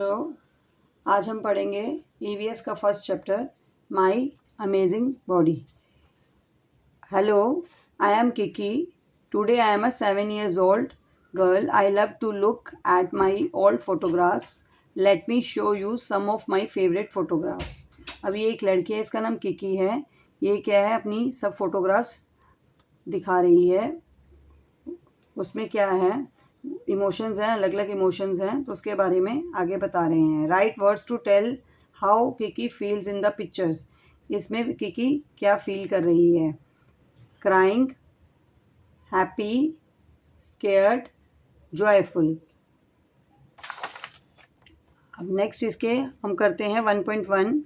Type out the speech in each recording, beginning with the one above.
तो आज हम पढ़ेंगे ईवीएस का first chapter my amazing body. Hello, I am Kiki. Today I am a 7 years old girl. I love to look at my old photographs. Let me show you some of my favorite photographs. अब ये एक लड़की है, इसका नाम Kiki है। ये क्या है, अपनी सब फोटोग्राफ्स दिखा रही है। उसमें क्या है, इमोशंस हैं, अलग अलग इमोशंस हैं, तो उसके बारे में आगे बता रहे हैं। Write words to tell how Kiki feels in the pictures. इसमें किकी क्या फील कर रही है। Crying, happy, scared, joyful. अब नेक्स्ट इसके हम करते हैं 1.1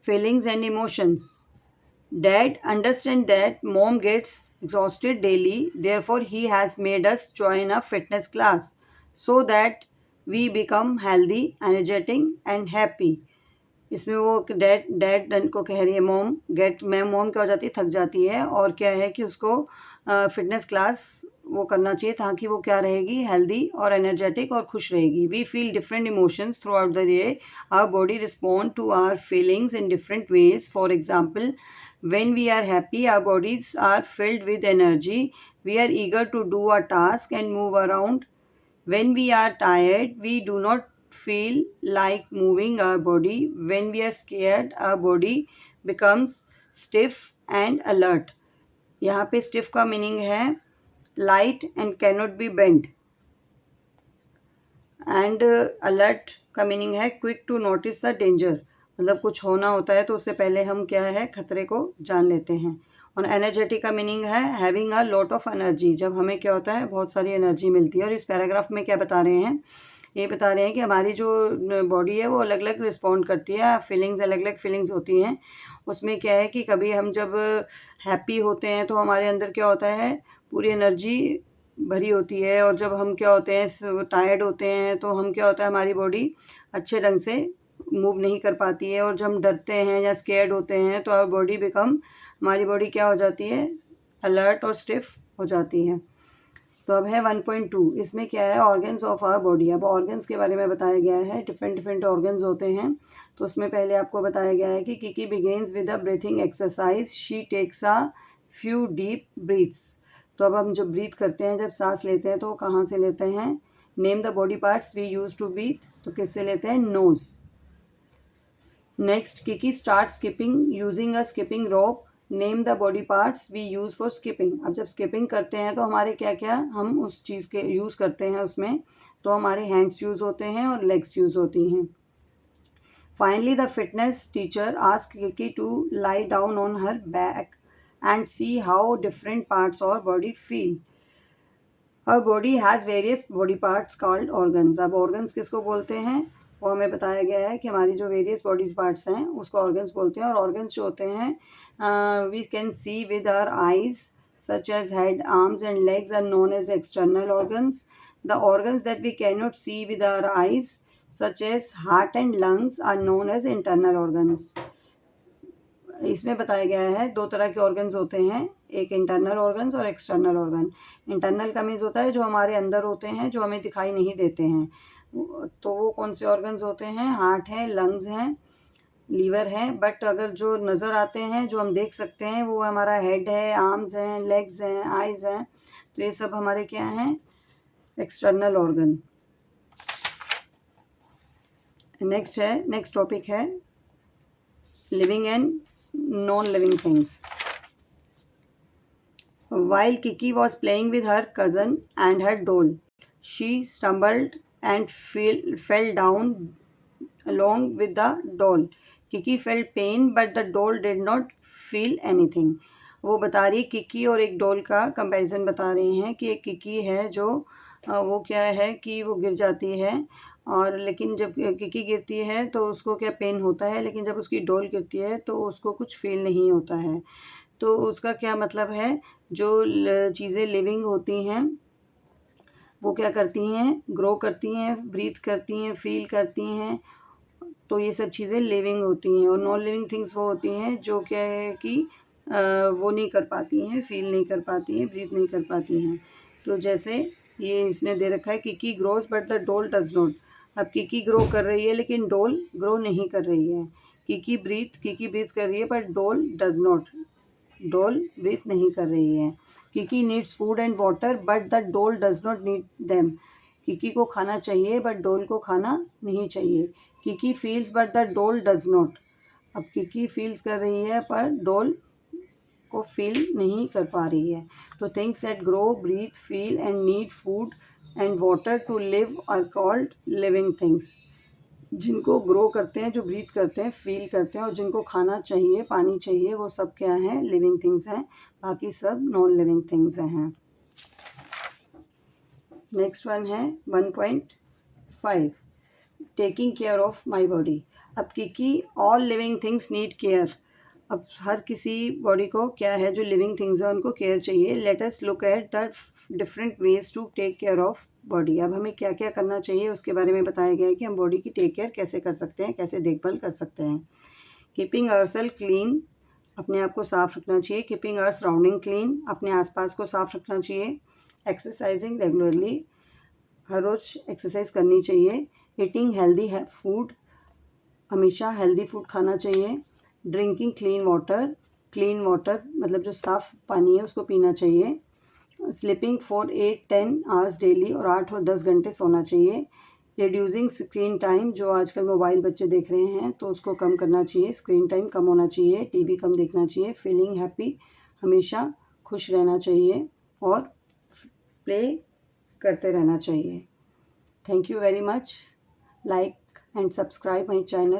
feelings and emotions. Dad understands that mom gets exhausted daily, therefore he has made us join a fitness class so that we become healthy, energetic and happy. इसमें वो dad को कह रही है, मॉम क्या हो जाती है, थक जाती है, और क्या है कि उसको फिटनेस क्लास वो करना चाहिए ताकि वो क्या रहेगी, हेल्दी और एनर्जेटिक और खुश रहेगी। We feel different emotions throughout the day. Our body respond to our feelings in different ways. For example, when we are happy, our bodies are filled with energy. We are eager to do a task and move around. When we are tired, we do not feel like moving our body. When we are scared, our body becomes stiff and alert. यहाँ पे stiff का meaning है light and cannot be bent. And alert का meaning है quick to notice the danger. मतलब कुछ होना होता है तो उससे पहले हम क्या है, खतरे को जान लेते हैं। और एनर्जेटिक का मीनिंग है having a lot of energy. जब हमें क्या होता है, बहुत सारी एनर्जी मिलती है। और इस पैराग्राफ में क्या बता रहे हैं, ये बता रहे हैं कि हमारी जो बॉडी है वो अलग अलग रिस्पॉन्ड करती है। फीलिंग्स, अलग अलग फीलिंग्स होती हैं। उसमें क्या है कि कभी हम जब हैप्पी होते हैं तो हमारे अंदर क्या होता है, पूरी एनर्जी भरी होती है। और जब हम क्या होते हैं, टायर्ड होते हैं, तो हम क्या होता है, हमारी बॉडी अच्छे ढंग से मूव नहीं कर पाती है। और जब हम डरते हैं या स्केर्ड होते हैं तो हमारी बॉडी क्या हो जाती है, अलर्ट और स्टिफ हो जाती है। तो अब है 1.2। इसमें क्या है, ऑर्गन्स ऑफ आवर बॉडी। अब ऑर्गन्स के बारे में बताया गया है। डिफरेंट डिफरेंट ऑर्गन्स होते हैं। तो उसमें पहले आपको बताया गया है कि Kiki begins with a breathing exercise. She takes a few deep breaths. तो अब हम जब ब्रीथ करते हैं, जब सांस लेते हैं, तो कहाँ से लेते हैं। Name the body parts we use to breathe. तो किससे लेते हैं, nose. Next, Kiki start skipping using a skipping rope. Name the body parts we use for skipping. अब जब स्किपिंग करते हैं तो हमारे क्या क्या हम उस चीज़ के यूज़ करते हैं उसमें। तो हमारे हैंड्स यूज़ होते हैं और लेग्स यूज़ होती हैं। Finally the fitness teacher asked Kiki to lie down on her back and see how different parts और body feel. Our body has various body parts called organs. अब organs किसको बोलते हैं, वो हमें बताया गया है कि हमारी जो वेरियस बॉडी पार्ट्स हैं उसको ऑर्गन्स बोलते हैं। और ऑर्गन्स जो होते हैं, we can see with our eyes such as head, arms and legs are known as external organs. The organs that we cannot see with our eyes such as heart and lungs are known as internal organs. इसमें बताया गया है दो तरह के organs होते हैं, एक इंटरनल ऑर्गन्स और एक्सटर्नल ऑर्गन। इंटरनल का मीन्स होता है जो हमारे अंदर होते हैं, जो हमें दिखाई नहीं देते हैं। तो वो कौन से ऑर्गन्स होते हैं, हार्ट है, लंग्स हैं, लीवर है। बट अगर जो नज़र आते हैं, जो हम देख सकते हैं, वो हमारा हेड है, आर्म्स हैं, लेग्स हैं, आइज हैं। तो ये सब हमारे क्या हैं, एक्सटर्नल ऑर्गन। नेक्स्ट टॉपिक है living and non living things. While Kiki was playing with her cousin and her doll, she stumbled and fell down along with the doll. Kiki felt pain, but the doll did not feel anything. वो बता रही है, Kiki और एक doll का comparison बता रही हैं कि एक किकी है जो वो क्या है कि वो गिर जाती है। और लेकिन जब किकी गिरती है तो उसको क्या पेन होता है, लेकिन जब उसकी डॉल गिरती है तो उसको कुछ फील नहीं होता है। तो उसका क्या मतलब है, जो चीज़ें लिविंग होती हैं वो क्या करती हैं, ग्रो करती हैं, ब्रीथ करती हैं, फील करती हैं। तो ये सब चीज़ें लिविंग होती हैं। और नॉन लिविंग थिंग्स वो होती हैं जो क्या है कि वो नहीं कर पाती हैं, फील नहीं कर पाती हैं, ब्रीथ नहीं कर पाती हैं। तो जैसे ये इसने दे रखा है, Kiki grows but the doll does not. अब कीकी ग्रो कर रही है लेकिन डोल ग्रो नहीं कर रही है। कीकी ब्रीथ कर रही है बट डोल डज नॉट, डोल ब्रीथ नहीं कर रही है। Kiki needs food and water but the doll does not need them. Kiki को खाना चाहिए बट डोल को खाना नहीं चाहिए। Kiki feels but the doll does not. अब कीकी फील्स कर रही है पर डोल को फील नहीं कर पा रही है। तो things that grow, breathe, feel and need food and water to live are called living things. जिनको ग्रो करते हैं, जो ब्रीथ करते हैं, फील करते हैं और जिनको खाना चाहिए, पानी चाहिए, वो सब क्या हैं? लिविंग थिंग्स हैं। बाकी सब नॉन लिविंग थिंग्स हैं। नेक्स्ट वन है 1.5 taking care of my body. अब क्योंकि all living things need care, अब हर किसी बॉडी को क्या है, जो लिविंग थिंग्स है उनको केयर चाहिए। Let us look at the different ways to take care of body. अब हमें क्या क्या करना चाहिए उसके बारे में बताया गया है कि हम बॉडी की टेक केयर कैसे कर सकते हैं, कैसे देखभाल कर सकते हैं। कीपिंग आवरसेल्फ क्लीन, अपने आप को साफ रखना चाहिए। कीपिंग आवर सराउंडिंग क्लीन, अपने आसपास को साफ रखना चाहिए। एक्सरसाइजिंग रेगुलरली, हर रोज़ एक्सरसाइज करनी चाहिए। ईटिंग हेल्दी है फूड, हमेशा हेल्दी फूड खाना चाहिए। ड्रिंकिंग क्लीन वाटर मतलब जो साफ़ पानी है उसको पीना चाहिए। स्लीपिंग फॉर 8-10 आवर्स डेली, और 8 और 10 घंटे सोना चाहिए। रिड्यूसिंग स्क्रीन टाइम, जो आजकल मोबाइल बच्चे देख रहे हैं तो उसको कम करना चाहिए, स्क्रीन टाइम कम होना चाहिए। टीवी कम देखना चाहिए। फीलिंग हैप्पी, हमेशा खुश रहना चाहिए और प्ले करते रहना चाहिए। Thank you very much. Like and subscribe my channel.